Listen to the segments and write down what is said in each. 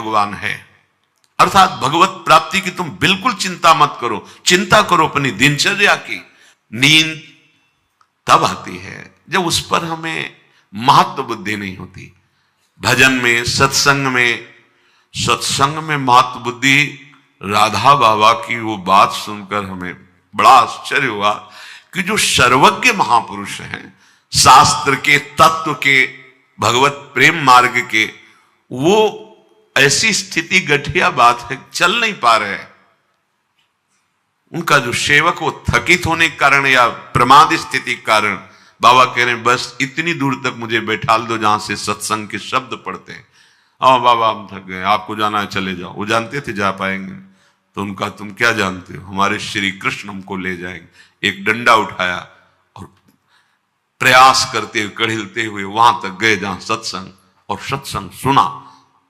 भगवान है। अर्थात भगवत प्राप्ति की तुम बिल्कुल चिंता मत करो, चिंता करो अपनी दिनचर्या की। नींद तब आती है जब उस पर हमें महत्व बुद्धि नहीं होती। भजन में, सत्संग में महत्व बुद्धि। राधा बाबा की वो बात सुनकर हमें बड़ा आश्चर्य हुआ कि जो सर्वज्ञ महापुरुष हैं, शास्त्र के, तत्व के, भगवत प्रेम मार्ग के, वो ऐसी स्थिति घटिया बात है, चल नहीं पा रहे हैं। उनका जो सेवक वो थकित होने के कारण या प्रमाद स्थिति के कारण बाबा कह रहे हैं बस इतनी दूर तक मुझे बैठाल दो जहां से सत्संग के शब्द पढ़ते हैं। हाँ बाबा हम थक गए, आपको जाना है चले जाओ। वो जानते थे जा पाएंगे, तो उनका तुम क्या जानते हो, हमारे श्री कृष्ण हमको ले जाएंगे। एक डंडा उठाया और प्रयास करते हुए, कड़िलते हुए वहां तक गए जहां सत्संग, और सत्संग सुना।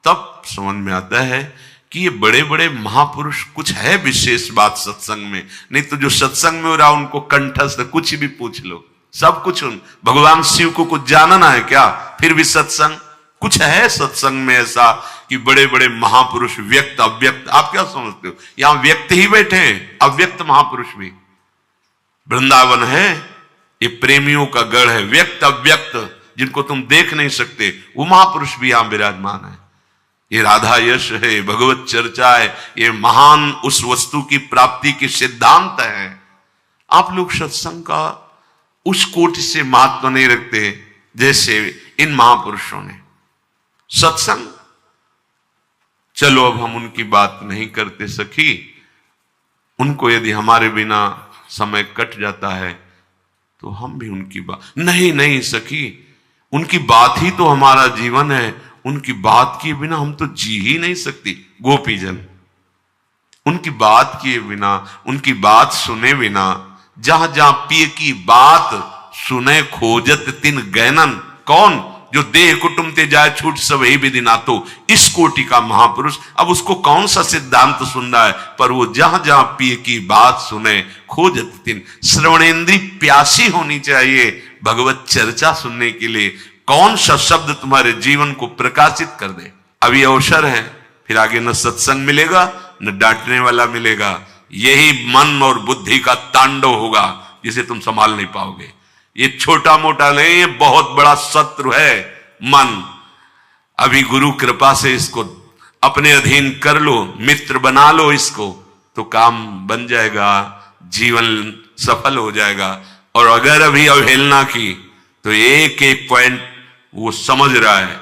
तब समझ में आता है कि ये बड़े बड़े महापुरुष, कुछ है विशेष बात सत्संग में। नहीं तो जो सत्संग में हो रहा उनको कंठस्थ कुछ भी पूछ लो, सब कुछ उन भगवान शिव को कुछ जानना है क्या, फिर भी सत्संग कुछ है। सत्संग में ऐसा कि बड़े बड़े महापुरुष, व्यक्त अव्यक्त, आप क्या समझते हो, यहां व्यक्त ही बैठे हैं, अव्यक्त महापुरुष भी। वृंदावन है ये प्रेमियों का गढ़ है, व्यक्त अव्यक्त जिनको तुम देख नहीं सकते, वो महापुरुष भी यहां विराजमान है। ये राधा यश है, भगवत चर्चा है, ये महान उस वस्तु की प्राप्ति के सिद्धांत है। आप लोग सत्संग का उस कोटि से महत्व नहीं रखते जैसे इन महापुरुषों ने। सत्संग, चलो अब हम उनकी बात नहीं करते सखी, उनको यदि हमारे बिना समय कट जाता है तो हम भी उनकी बात नहीं सखी, उनकी बात ही तो हमारा जीवन है, उनकी बात किए बिना हम तो जी ही नहीं सकती। गोपीजन उनकी बात किए बिना, उनकी बात सुने बिना, जहां जहां पिए की बात सुने खोजत तिन गैनन, कौन जो देह कुटुंब ते जाए छूट सब ही विधि ना। तो इस कोटि का महापुरुष, अब उसको कौन सा सिद्धांत सुन रहा है, पर वो जहां जहां पिए की बात सुने खोजत तिन। श्रवणेन्द्री प्यासी होनी चाहिए भगवत चर्चा सुनने के लिए। कौन सा शब्द तुम्हारे जीवन को प्रकाशित कर दे। अभी अवसर है, फिर आगे न सत्संग मिलेगा न डांटने वाला मिलेगा। यही मन और बुद्धि का तांडव होगा जिसे तुम संभाल नहीं पाओगे। ये छोटा मोटा नहीं, ये बहुत बड़ा शत्रु है मन। अभी गुरु कृपा से इसको अपने अधीन कर लो, मित्र बना लो इसको, तो काम बन जाएगा, जीवन सफल हो जाएगा। और अगर अभी अवहेलना की तो एक एक पॉइंट वो समझ रहा है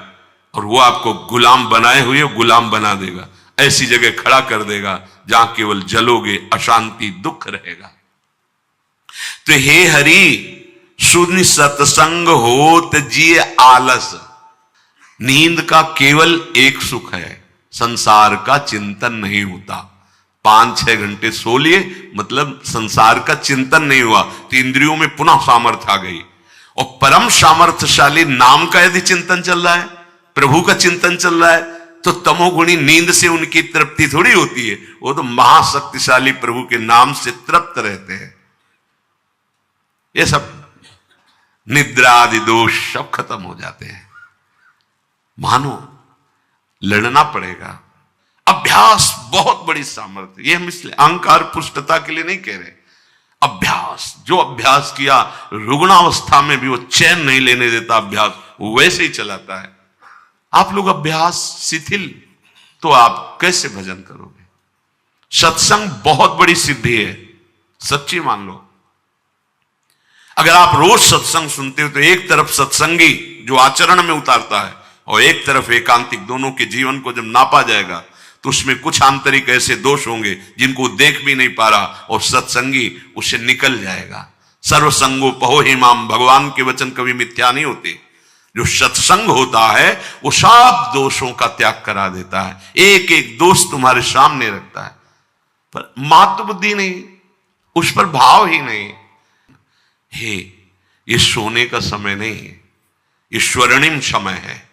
और वो आपको गुलाम बनाए हुए गुलाम बना देगा, ऐसी जगह खड़ा कर देगा जहां केवल जलोगे, अशांति, दुख रहेगा। तो हे हरि सुनि सत्संग होत जिए आलस। नींद का केवल एक सुख है, संसार का चिंतन नहीं होता। 5-6 घंटे सो लिए, मतलब संसार का चिंतन नहीं हुआ, तो इंद्रियों में पुनः सामर्थ्य आ गई। और परम सामर्थ्यशाली नाम का यदि चिंतन चल रहा है, प्रभु का चिंतन चल रहा है, तो तमोगुणी नींद से उनकी तृप्ति थोड़ी होती है। वो तो महाशक्तिशाली प्रभु के नाम से तृप्त रहते हैं। ये सब निद्रा आदि दोष सब खत्म हो जाते हैं। मानो लड़ना पड़ेगा। अभ्यास बहुत बड़ी सामर्थ्य, ये हम इसलिए अहंकार पुष्टता के लिए नहीं कह रहे। अभ्यास, जो अभ्यास किया रुग्णावस्था में भी वो चैन नहीं लेने देता, अभ्यास वो वैसे ही चलाता है। आप लोग अभ्यास शिथिल, तो आप कैसे भजन करोगे। सत्संग बहुत बड़ी सिद्धि है, सच्ची मान लो। अगर आप रोज सत्संग सुनते हो तो एक तरफ सत्संगी जो आचरण में उतारता है और एक तरफ एकांतिक, दोनों के जीवन को जब नापा जाएगा तो उसमें कुछ आंतरिक ऐसे दोष होंगे जिनको देख भी नहीं पा रहा, और सत्संगी उससे निकल जाएगा। सर्वसंगो पहो हिमाम, भगवान के वचन कभी मिथ्या नहीं होते। जो सत्संग होता है वो सब दोषों का त्याग करा देता है, एक एक दोष तुम्हारे सामने रखता है, पर मात्र बुद्धि नहीं, उस पर भाव ही नहीं। हे, ये सोने का समय नहीं है, ये स्वर्णिम समय है।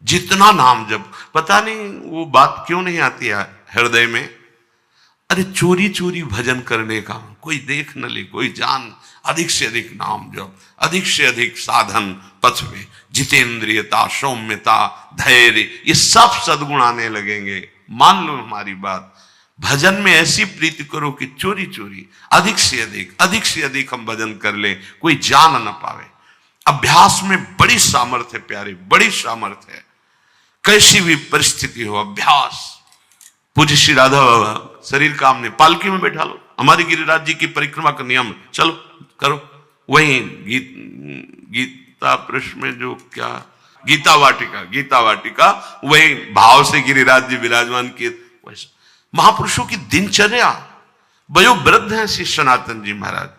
जितना नाम जब, पता नहीं वो बात क्यों नहीं आती है हृदय में, अरे चोरी चोरी भजन करने का कोई देख न ले कोई जान, अधिक से अधिक नाम जप, अधिक से अधिक साधन पथ में, जितेंद्रियता, सौम्यता, धैर्य, ये सब सद्गुण आने लगेंगे। मान लो हमारी बात, भजन में ऐसी प्रीति करो कि चोरी चोरी अधिक से अधिक हम भजन कर ले, कोई जान न पावे। अभ्यास में बड़ी सामर्थ्य है प्यारे, बड़ी सामर्थ्य है। कैसी भी परिस्थिति हो, अभ्यास। पूज्य श्री राधा बाबा शरीर काम ने पालकी में बैठा लो, हमारी गिरिराज जी की परिक्रमा का नियम, चलो करो। वही गीता पृष्ठ में जो क्या गीता वाटिका वही भाव से गिरिराज जी विराजमान किए। वैसे महापुरुषों की दिनचर्या, वयोवृद्ध हैं श्री सनातन जी महाराज,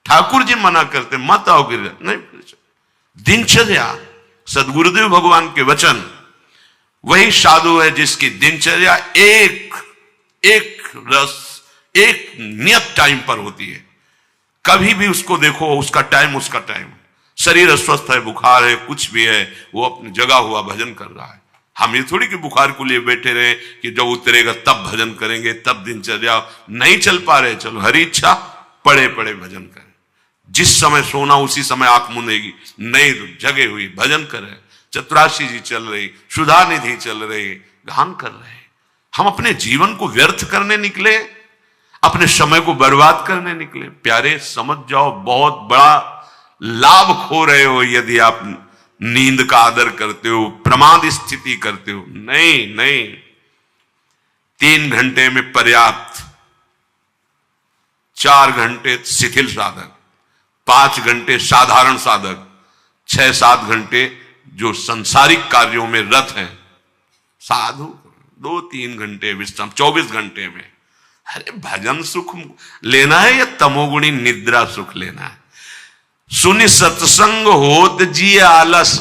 ठाकुर जी मना करते मत आओ गिरिराज, नहीं, दिनचर्या सदगुरुदेव भगवान के वचन। वही साधु है जिसकी दिनचर्या एक रस, एक नियत टाइम पर होती है। कभी भी उसको देखो, उसका टाइम। शरीर अस्वस्थ है, बुखार है, कुछ भी है, वो अपनी जगह हुआ भजन कर रहा है। हम ये थोड़ी कि बुखार को लिए बैठे रहे कि जब उतरेगा तब भजन करेंगे, तब दिनचर्या नहीं चल पा रहे, चलो हरी इच्छा पड़े भजन करें। जिस समय सोना उसी समय आंख मुंदेगी, नहीं जगे हुई भजन कर रहे। चतुराशी जी चल रही, सुधा निधि चल रही, गान कर रहे। हम अपने जीवन को व्यर्थ करने निकले, अपने समय को बर्बाद करने निकले। प्यारे समझ जाओ, बहुत बड़ा लाभ खो रहे हो यदि आप नींद का आदर करते हो, प्रमाद स्थिति करते हो। नहीं, 3 घंटे में पर्याप्त, 4 घंटे शिथिल साधक, 5 घंटे साधारण साधक, 6-7 घंटे जो संसारिक कार्यों में रत हैं साधु, 2-3 घंटे विश्राम, 24 घंटे में। अरे भजन सुख लेना है या तमोगुणी निद्रा सुख लेना है? सुनि सत्संग होत जी आलस,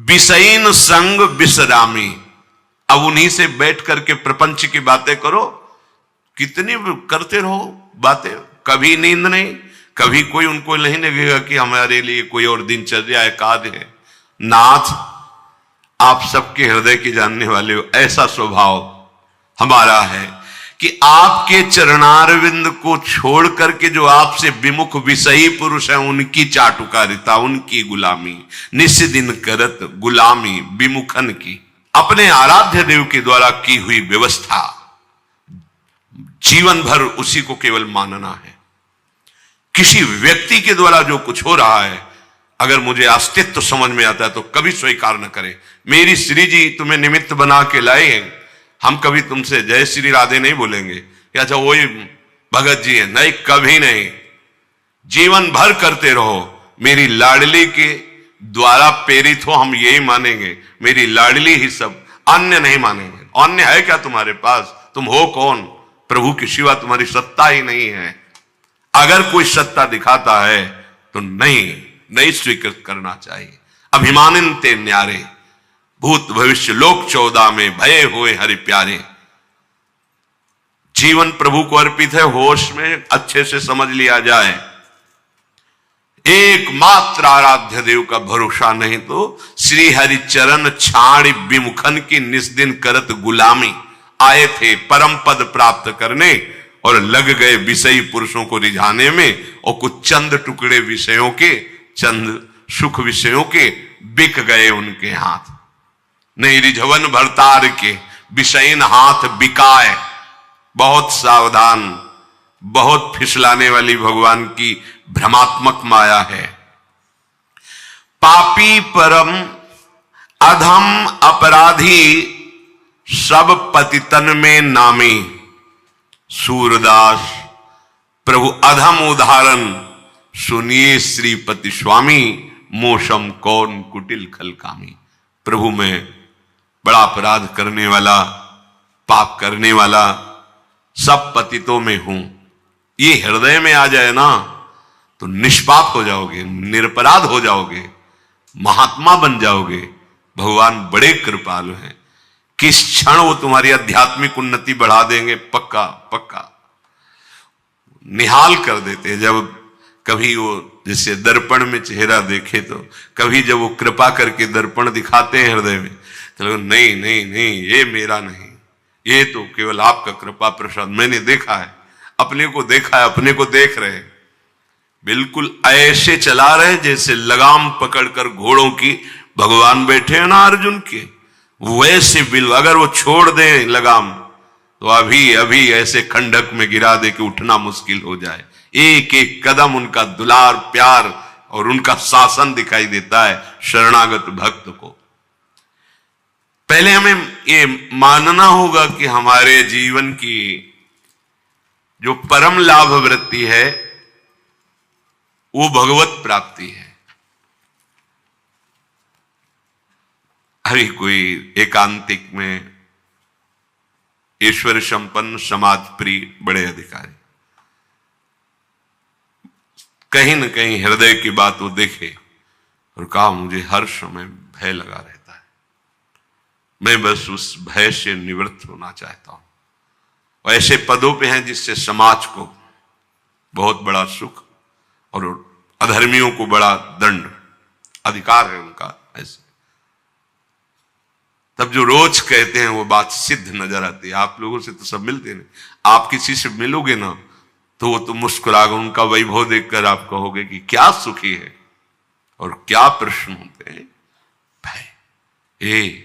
विषयीन संग विश्रामी। अब उन्हीं से बैठ करके प्रपंच की बातें करो, कितनी करते रहो बातें, कभी नींद नहीं, कभी कोई उनको नहीं लगेगा कि हमारे लिए कोई और दिनचर्या एकाद है। नाथ आप सबके हृदय की जानने वाले हो, ऐसा स्वभाव हमारा है कि आपके चरणारविंद को छोड़ करके जो आपसे विमुख विषयी पुरुष हैं, उनकी चाटुकारिता, उनकी गुलामी, निस दिन करत गुलामी विमुखन की। अपने आराध्य देव के द्वारा की हुई व्यवस्था, जीवन भर उसी को केवल मानना है। किसी व्यक्ति के द्वारा जो कुछ हो रहा है, अगर मुझे अस्तित्व समझ में आता है तो कभी स्वीकार न करें। मेरी श्री जी तुम्हें निमित्त बना के लाए हैं, हम कभी तुमसे जय श्री राधे नहीं बोलेंगे कि अच्छा वही भगत जी है, नहीं, कभी नहीं। जीवन भर करते रहो, मेरी लाडली के द्वारा प्रेरित हो, हम यही मानेंगे, मेरी लाडली ही सब, अन्य नहीं मानेंगे। अन्य है क्या तुम्हारे पास? तुम हो कौन? प्रभु की सिवा तुम्हारी सत्ता ही नहीं है। अगर कोई सत्ता दिखाता है तो नहीं स्वीकृत करना चाहिए। अभिमानिते न्यारे, भूत भविष्य लोक 14 में भये हुए हरि प्यारे। जीवन प्रभु को अर्पित है, होश में अच्छे से समझ लिया जाए। एकमात्र आराध्य देव का भरोसा नहीं तो श्री हरि चरण छाड़ विमुखन की निस्दिन करत गुलामी। आए थे परम पद प्राप्त करने और लग गए विषयी पुरुषों को रिझाने में, और कुछ चंद टुकड़े विषयों के, चंद सुख विषयों के बिक गए उनके हाथ। नहीं रिझवन भरतार के विषयीन हाथ बिकाए। बहुत सावधान, बहुत फिसलाने वाली भगवान की भ्रमात्मक माया है। पापी परम अधम अपराधी सब पतितन में नामी। सूरदास प्रभु अधम उदाहरण सुनिए श्रीपति स्वामी, मोशम कौन कुटिल खलकामी। प्रभु में बड़ा अपराध करने वाला, पाप करने वाला, सब पतितों में हूं, ये हृदय में आ जाए ना तो निष्पाप हो जाओगे, निरपराध हो जाओगे, महात्मा बन जाओगे। भगवान बड़े कृपालु हैं, किस क्षण वो तुम्हारी आध्यात्मिक उन्नति बढ़ा देंगे, पक्का पक्का निहाल कर देते। जब कभी वो जैसे दर्पण में चेहरा देखे तो कभी जब वो कृपा करके दर्पण दिखाते हैं हृदय में तो नहीं, ये मेरा नहीं, ये तो केवल आपका कृपा प्रसाद। मैंने देखा है अपने को देखा है, अपने को देख रहे, बिल्कुल ऐसे चला रहे जैसे लगाम पकड़कर घोड़ों की भगवान बैठे हैं ना अर्जुन के, वैसे बिल अगर वो छोड़ दे लगाम तो अभी अभी ऐसे खंडक में गिरा दे कि उठना मुश्किल हो जाए। एक एक कदम उनका दुलार प्यार और उनका शासन दिखाई देता है शरणागत भक्त को। पहले हमें ये मानना होगा कि हमारे जीवन की जो परम लाभ वृत्ति है वो भगवत प्राप्ति है। अरे कोई एकांतिक में ईश्वर संपन्न समाज प्रिय बड़े अधिकारी कहीं न कहीं हृदय की बात वो देखे और कहा मुझे हर समय भय लगा रहता है, मैं बस उस भय से निवृत्त होना चाहता हूं। और ऐसे पदों पे हैं जिससे समाज को बहुत बड़ा सुख और अधर्मियों को बड़ा दंड, अधिकार है उनका ऐसे। तब जो रोज कहते हैं वो बात सिद्ध नजर आती है। आप लोगों से तो सब मिलते हैं, आप किसी से मिलोगे ना तो वो तो मुस्कुराकर उनका वैभव देखकर आप कहोगे कि क्या सुखी है। और क्या प्रश्न होते हैं, भय।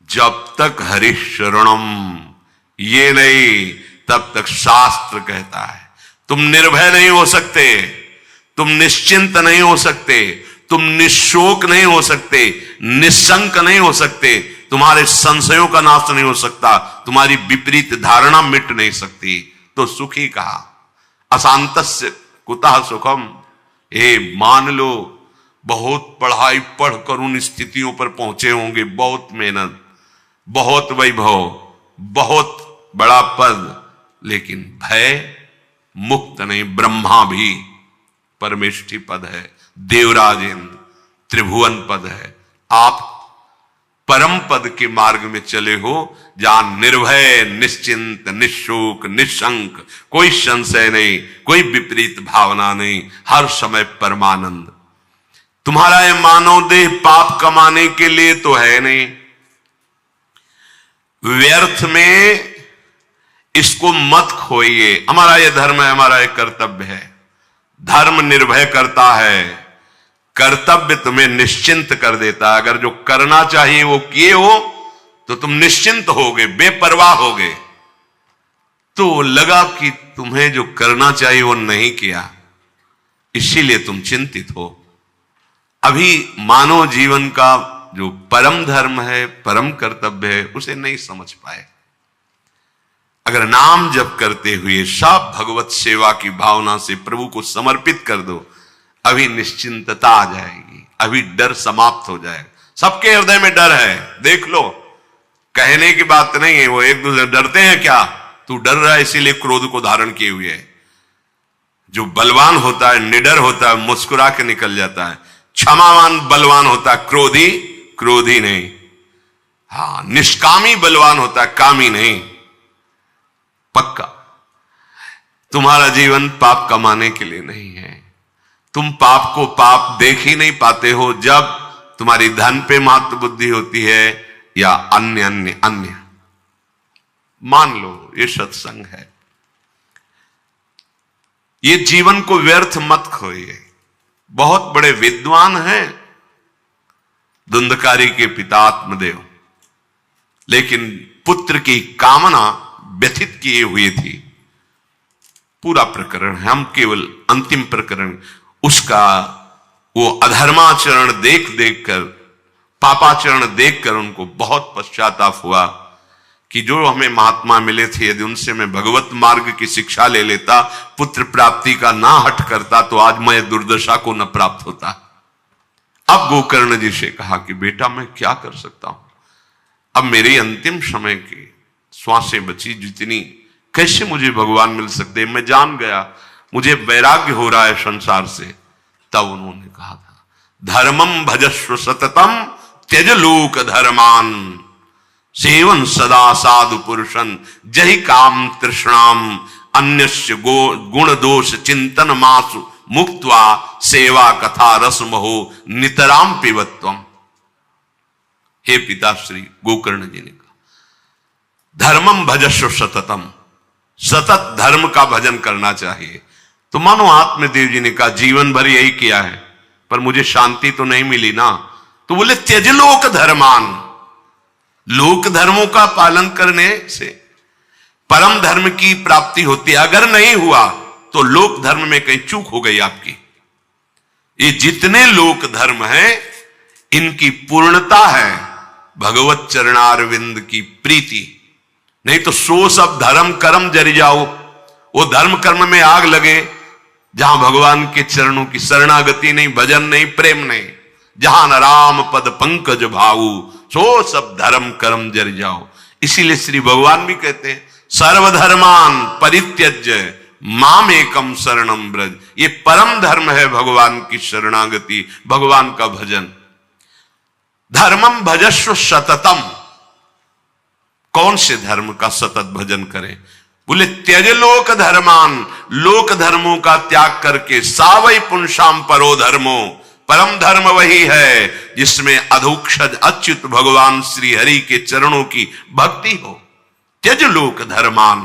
जब तक हरि शरणम ये नहीं, तब तक शास्त्र कहता है तुम निर्भय नहीं हो सकते, तुम निश्चिंत नहीं हो सकते, तुम निशोक नहीं हो सकते, निशंक नहीं हो सकते, तुम्हारे संशयों का नाश नहीं हो सकता, तुम्हारी विपरीत धारणा मिट नहीं सकती। तो सुखी कहा, अशांतस्य कुतः सुखम। मान लो बहुत पढ़ाई पढ़कर उन स्थितियों पर पहुंचे होंगे, बहुत मेहनत, बहुत वैभव, बहुत बड़ा पद, लेकिन भय मुक्त नहीं। ब्रह्मा भी परमेष्ठी पद है, देवराजेंद्र त्रिभुवन पद है। आप परम पद के मार्ग में चले हो जहां निर्भय, निश्चिंत, निशोक, निशंक, कोई संशय नहीं, कोई विपरीत भावना नहीं, हर समय परमानंद। तुम्हारा यह मानव देह पाप कमाने के लिए तो है नहीं, व्यर्थ में इसको मत खोइए। हमारा यह धर्म है, हमारा यह कर्तव्य है। धर्म निर्भय करता है, कर्तव्य तुम्हें निश्चिंत कर देता है। अगर जो करना चाहिए वो किए हो तो तुम निश्चिंत होगे, बेपरवाह होगे। तो लगा कि तुम्हें जो करना चाहिए वो नहीं किया, इसीलिए तुम चिंतित हो। अभी मानव जीवन का जो परम धर्म है, परम कर्तव्य है, उसे नहीं समझ पाए। अगर नाम जप करते हुए सब भगवत सेवा की भावना से प्रभु को समर्पित कर दो, अभी निश्चिंतता आ जाएगी, अभी डर समाप्त हो जाएगा। सबके हृदय में डर है, देख लो, कहने की बात नहीं है। वो एक दूसरे डरते हैं, क्या तू डर रहा है इसीलिए क्रोध को धारण किए हुए है। जो बलवान होता है, निडर होता है, मुस्कुरा के निकल जाता है। क्षमावान बलवान होता है, क्रोधी क्रोधी नहीं। हाँ, निष्कामी बलवान होता है, कामी नहीं। पक्का तुम्हारा जीवन पाप कमाने के लिए नहीं है। तुम पाप को पाप देख ही नहीं पाते हो जब तुम्हारी धन पे मात्र बुद्धि होती है या अन्य अन्य अन्य। मान लो ये सत्संग है, ये जीवन को व्यर्थ मत खोइए। बहुत बड़े विद्वान हैं धुंधकारी के पिता आत्मदेव, लेकिन पुत्र की कामना व्यथित किए हुए थी। पूरा प्रकरण है, हम केवल अंतिम प्रकरण उसका वो अधर्माचरण देख देख कर, पापाचरण देखकर उनको बहुत पश्चाताप हुआ कि जो हमें महात्मा मिले थे, यदि उनसे मैं भगवत मार्ग की शिक्षा ले लेता, पुत्र प्राप्ति का ना हट करता, तो आज मैं दुर्दशा को न प्राप्त होता। अब गोकर्ण जी से कहा कि बेटा मैं क्या कर सकता हूं, अब मेरी अंतिम समय की श्वासें बची जितनी, कैसे मुझे भगवान मिल सकते। मैं जान गया, मुझे वैराग्य हो रहा है संसार से। तब उन्होंने कहा था, धर्मम भजस्व सततम त्यज लोक धर्मान, सेवन सदा साधु पुरुषन, जहि काम तृष्णाम, अन्यस्य गुण दोष चिंतन मासु मुक्त्वा, सेवा कथा रसमहो नितराम पिबत्वम। हे पिताश्री गोकर्ण जी ने कहा, धर्मम भजस्व सततम, सतत धर्म का भजन करना चाहिए। तो मानो आत्मदेव जी ने कहा जीवन भर यही किया है, पर मुझे शांति तो नहीं मिली ना। तो बोले त्यज लोक धर्मान, लोक धर्मों का पालन करने से परम धर्म की प्राप्ति होती है। अगर नहीं हुआ तो लोक धर्म में कहीं चूक हो गई आपकी। ये जितने लोक धर्म हैं इनकी पूर्णता है भगवत चरणारविंद की प्रीति। नहीं तो सो सब धर्म कर्म जरि जाओ, वो धर्म कर्म में आग लगे जहां भगवान के चरणों की शरणागति नहीं, भजन नहीं, प्रेम नहीं। जहां न राम पद पंकज भाऊ, सो सब धर्म कर्म जरि जाओ। इसीलिए श्री भगवान भी कहते हैं सर्वधर्मान परित्यज्य माम एकम शरणम ब्रज। ये परम धर्म है भगवान की शरणागति, भगवान का भजन। धर्मम भजस्व सततम, कौन से धर्म का सतत भजन करें? बोले त्यज लोक धर्मान, लोक धर्मों का त्याग करके सावई पुंसाम परो धर्मो, परम धर्म वही है जिसमें अधोक्षज अच्युत भगवान श्री हरि के चरणों की भक्ति हो। त्यज लोक धर्मान,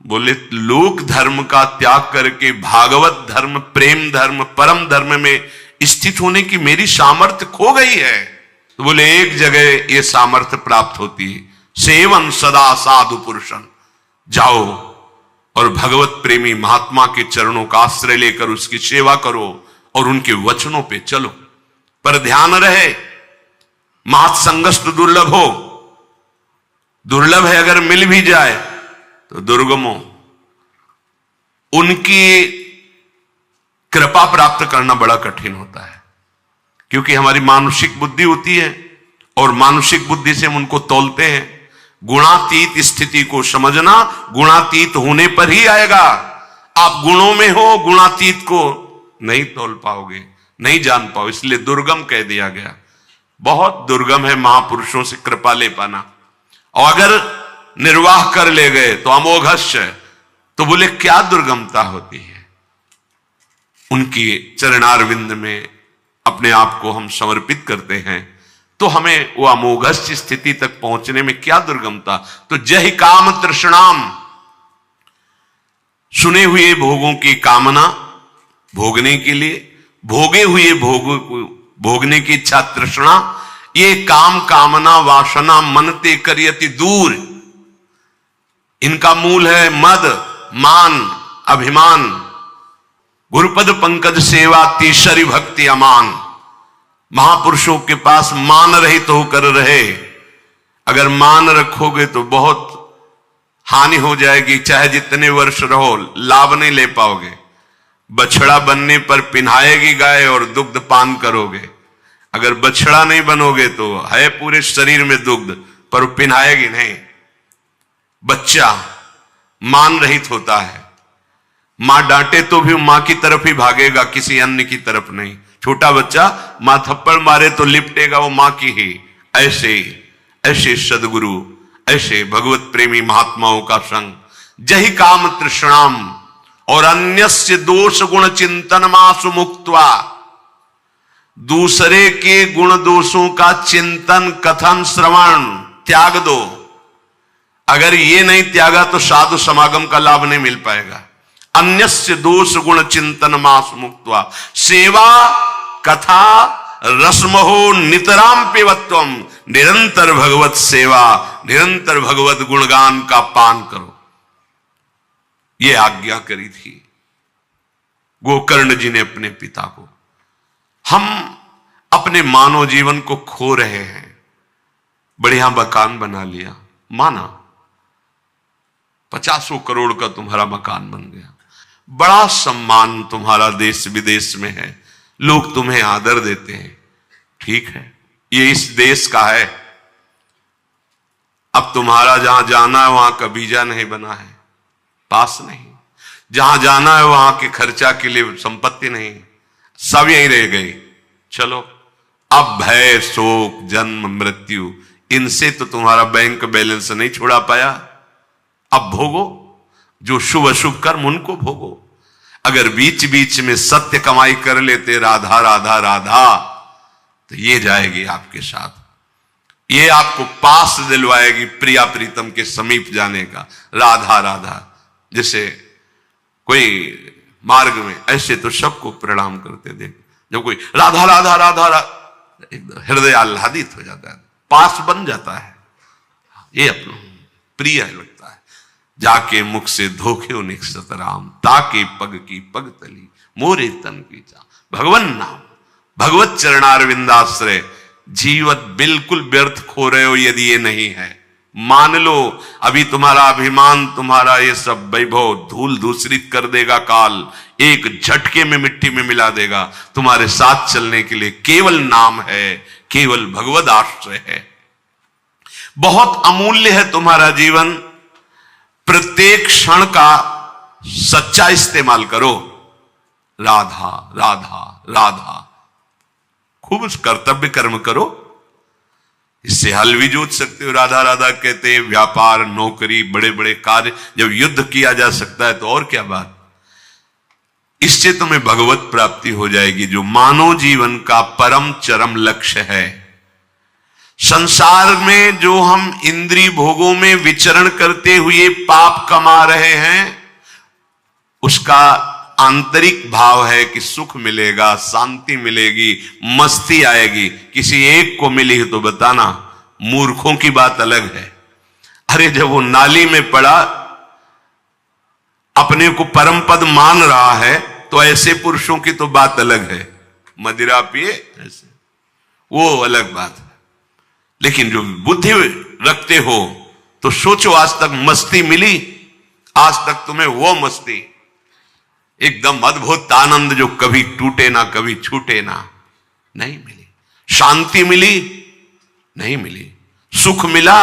बोले लोक धर्म का त्याग करके भागवत धर्म, प्रेम धर्म, परम धर्म में स्थित होने की मेरी सामर्थ्य खो गई है। तो बोले एक जगह ये सामर्थ्य प्राप्त होती है, सेवन सदा साधु पुरुषन। जाओ और भगवत प्रेमी महात्मा के चरणों का आश्रय लेकर उसकी सेवा करो और उनके वचनों पे चलो। पर ध्यान रहे महत्संगस्तु दुर्लभ हो, दुर्लभ है, अगर मिल भी जाए तो दुर्गम हो। उनकी कृपा प्राप्त करना बड़ा कठिन होता है, क्योंकि हमारी मानसिक बुद्धि होती है और मानसिक बुद्धि से हम उनको तौलते हैं। गुणातीत स्थिति को समझना गुणातीत होने पर ही आएगा। आप गुणों में हो, गुणातीत को नहीं तौल पाओगे, नहीं जान पाओ। इसलिए दुर्गम कह दिया गया। बहुत दुर्गम है महापुरुषों से कृपा ले पाना, और अगर निर्वाह कर ले गए तो अमोघस्य। तो बोले क्या दुर्गमता होती है? उनकी चरणारविंद में अपने आप को हम समर्पित करते हैं तो हमें वो अमोघस्य स्थिति तक पहुंचने में क्या दुर्गमता। तो जय काम तृष्णाम, सुने हुए भोगों की कामना भोगने के लिए, भोगे हुए भोगों को भोगने की इच्छा तृष्णा, ये काम कामना वासना मनते करियति दूर, इनका मूल है मद मान अभिमान। गुरुपद पंकज सेवा तीसरी भक्ति अमान। महापुरुषों के पास मान रहित होकर रहे। अगर मान रखोगे तो बहुत हानि हो जाएगी, चाहे जितने वर्ष रहो लाभ नहीं ले पाओगे। बछड़ा बनने पर पिन्हाएगी गाय और दुग्ध पान करोगे। अगर बछड़ा नहीं बनोगे तो है पूरे शरीर में दुग्ध, पर पिन्हाएगी नहीं। बच्चा मान रहित होता है, मां डांटे तो भी मां की तरफ ही भागेगा, किसी अन्य की तरफ नहीं। छोटा बच्चा मां थप्पड़ मारे तो लिपटेगा वो मां की ही। ऐसे सदगुरु, ऐसे भगवत प्रेमी महात्माओं का संग। जहि काम तृष्णाम और अन्यस्य दोष गुण चिंतन मासु मुक्त्वा, दूसरे के गुण दोषों का चिंतन कथन श्रवण त्याग दो। अगर ये नहीं त्यागा तो साधु समागम का लाभ नहीं मिल पाएगा। अन्यस्य दोष गुण चिंतन मास मुक्त्वा, सेवा कथा रसमहो नितराम पेवत्वम, निरंतर भगवत सेवा, निरंतर भगवत गुणगान का पान करो। ये आज्ञा करी थी गोकर्ण जी ने अपने पिता को। हम अपने मानव जीवन को खो रहे हैं। बढ़िया मकान बना लिया, माना 50 करोड़ का तुम्हारा मकान बन गया, बड़ा सम्मान तुम्हारा देश विदेश में है, लोग तुम्हें आदर देते हैं, ठीक है, ये इस देश का है। अब तुम्हारा जहां जाना है वहां का वीजा नहीं बना है, पास नहीं। जहां जाना है वहां के खर्चा के लिए संपत्ति नहीं, सब यहीं रह गई। चलो अब भय शोक जन्म मृत्यु, इनसे तो तुम्हारा बैंक बैलेंस नहीं छुड़ा पाया। अब भोगो जो शुभ अशुभ कर्म, उनको भोगो। अगर बीच बीच में सत्य कमाई कर लेते राधा राधा राधा, तो ये जाएगी आपके साथ। ये आपको पास दिलवाएगी प्रिया प्रीतम के समीप जाने का। राधा राधा, जैसे कोई मार्ग में, ऐसे तो सबको प्रणाम करते देख, जब कोई राधा राधा राधा एकदम हृदय आह्लादित हो जाता है, पास बन जाता है, ये अपना प्रिय लगता है। जाके मुख से धोखे उनिक सतराम, ताके पग की पग तली मोरे तन की चा। भगवन नाम, भगवत चरणारविंदाश्रय, जीवन बिल्कुल व्यर्थ खो रहे हो यदि ये नहीं है। मान लो अभी तुम्हारा अभिमान, तुम्हारा ये सब वैभव धूल धूसरित कर देगा काल, एक झटके में मिट्टी में मिला देगा। तुम्हारे साथ चलने के लिए केवल नाम है, केवल भगवद आश्रय है। बहुत अमूल्य है तुम्हारा जीवन, प्रत्येक क्षण का सच्चा इस्तेमाल करो। राधा राधा राधा, खूब उस कर्तव्य कर्म करो, इससे हल भी जोत सकते हो। राधा राधा कहते हैं व्यापार, नौकरी, बड़े बड़े कार्य जब युद्ध किया जा सकता है तो और क्या बात। इससे तुम्हें भगवत प्राप्ति हो जाएगी, जो मानव जीवन का परम चरम लक्ष्य है। संसार में जो हम इंद्रिय भोगों में विचरण करते हुए पाप कमा रहे हैं, उसका आंतरिक भाव है कि सुख मिलेगा, शांति मिलेगी, मस्ती आएगी। किसी एक को मिली है तो बताना, मूर्खों की बात अलग है। अरे जब वो नाली में पड़ा, अपने को परम पद मान रहा है, तो ऐसे पुरुषों की तो बात अलग है। मदिरा पिए ऐसे, वो अलग बात है। लेकिन जो बुद्धि रखते हो तो सोचो, आज तक मस्ती मिली, आज तक तुम्हें वो मस्ती, एकदम अद्भुत आनंद जो कभी टूटे ना, कभी छूटे ना, नहीं मिली। शांति मिली, नहीं मिली। सुख मिला,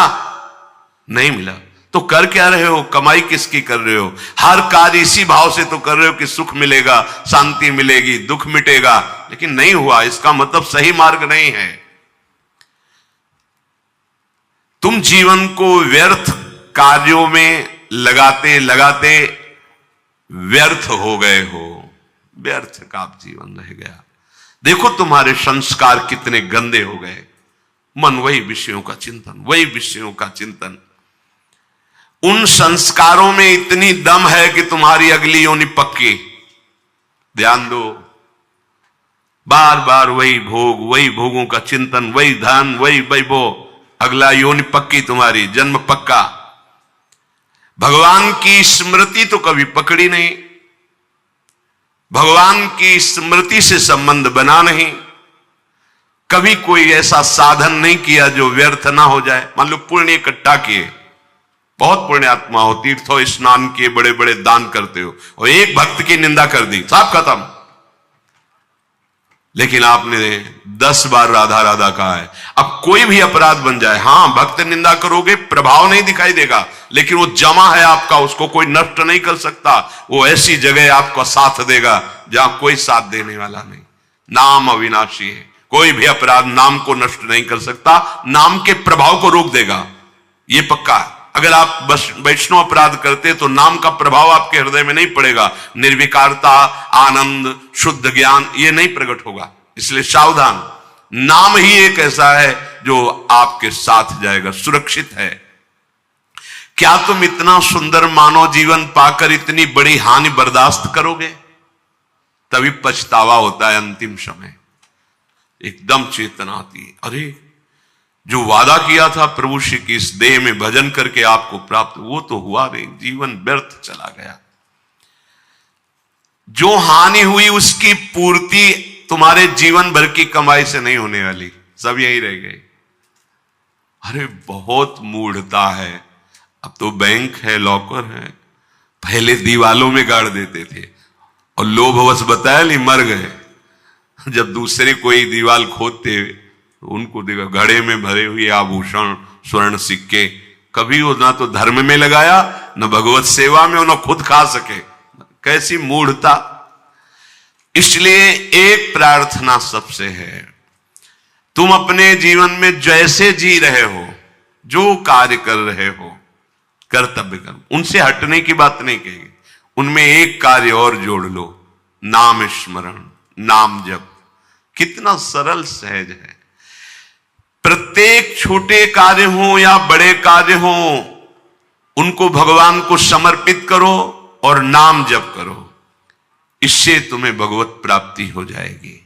नहीं मिला। तो कर क्या रहे हो? कमाई किसकी कर रहे हो? हर कार्य इसी भाव से तो कर रहे हो कि सुख मिलेगा, शांति मिलेगी, दुख मिटेगा, लेकिन नहीं हुआ। इसका मतलब सही मार्ग नहीं है। तुम जीवन को व्यर्थ कार्यों में लगाते लगाते व्यर्थ हो गए हो, व्यर्थ का जीवन रह गया। देखो तुम्हारे संस्कार कितने गंदे हो गए। मन वही विषयों का चिंतन, वही विषयों का चिंतन। उन संस्कारों में इतनी दम है कि तुम्हारी अगली योनि पक्की। ध्यान दो, बार बार वही भोग, वही भोगों का चिंतन, वही धन, वही वैभव, अगला योनि पक्की, तुम्हारी जन्म पक्का। भगवान की स्मृति तो कभी पकड़ी नहीं, भगवान की स्मृति से संबंध बना नहीं, कभी कोई ऐसा साधन नहीं किया जो व्यर्थ ना हो जाए। मान लो पुण्य इकट्ठा किए, बहुत पुण्य आत्मा हो, तीर्थों स्नान किए, बड़े बड़े दान करते हो, और एक भक्त की निंदा कर दी, सब खत्म। लेकिन आपने 10 बार राधा राधा कहा है। अब कोई भी अपराध बन जाए, हां भक्त निंदा करोगे, प्रभाव नहीं दिखाई देगा, लेकिन वो जमा है आपका, उसको कोई नष्ट नहीं कर सकता। वो ऐसी जगह आपका साथ देगा जहां कोई साथ देने वाला नहीं। नाम अविनाशी है, कोई भी अपराध नाम को नष्ट नहीं कर सकता, नाम के प्रभाव को रोक देगा, ये पक्का है। अगर आप बस वैष्णव अपराध करते तो नाम का प्रभाव आपके हृदय में नहीं पड़ेगा, निर्विकारता, आनंद, शुद्ध ज्ञान ये नहीं प्रकट होगा। इसलिए सावधान, नाम ही एक ऐसा है जो आपके साथ जाएगा, सुरक्षित है। क्या तुम इतना सुंदर मानव जीवन पाकर इतनी बड़ी हानि बर्दाश्त करोगे? तभी पछतावा होता है अंतिम समय। एकदम चेतना आती है, अरे जो वादा किया था प्रभु श्री की इस देह में भजन करके आपको प्राप्त, वो तो हुआ नहीं, जीवन व्यर्थ चला गया। जो हानि हुई उसकी पूर्ति तुम्हारे जीवन भर की कमाई से नहीं होने वाली, सब यही रह गए। अरे बहुत मूढ़ता है। अब तो बैंक है, लॉकर है, पहले दीवालों में गाड़ देते थे और लोभवश बताया नहीं, मर गए। जब दूसरे कोई दीवाल खोदते उनको देखा घड़े में भरे हुए आभूषण, स्वर्ण सिक्के, कभी वो ना तो धर्म में लगाया, न भगवत सेवा में, न खुद खा सके। कैसी मूढ़ता। इसलिए एक प्रार्थना सबसे है, तुम अपने जीवन में जैसे जी रहे हो, जो कार्य कर रहे हो, कर्तव्य कर्म, उनसे हटने की बात नहीं कहेगी, उनमें एक कार्य और जोड़ लो, नाम स्मरण, नाम जप। कितना सरल सहज है। प्रत्येक छोटे कार्य हो या बड़े कार्य हो, उनको भगवान को समर्पित करो और नाम जप करो। इससे तुम्हें भगवत प्राप्ति हो जाएगी।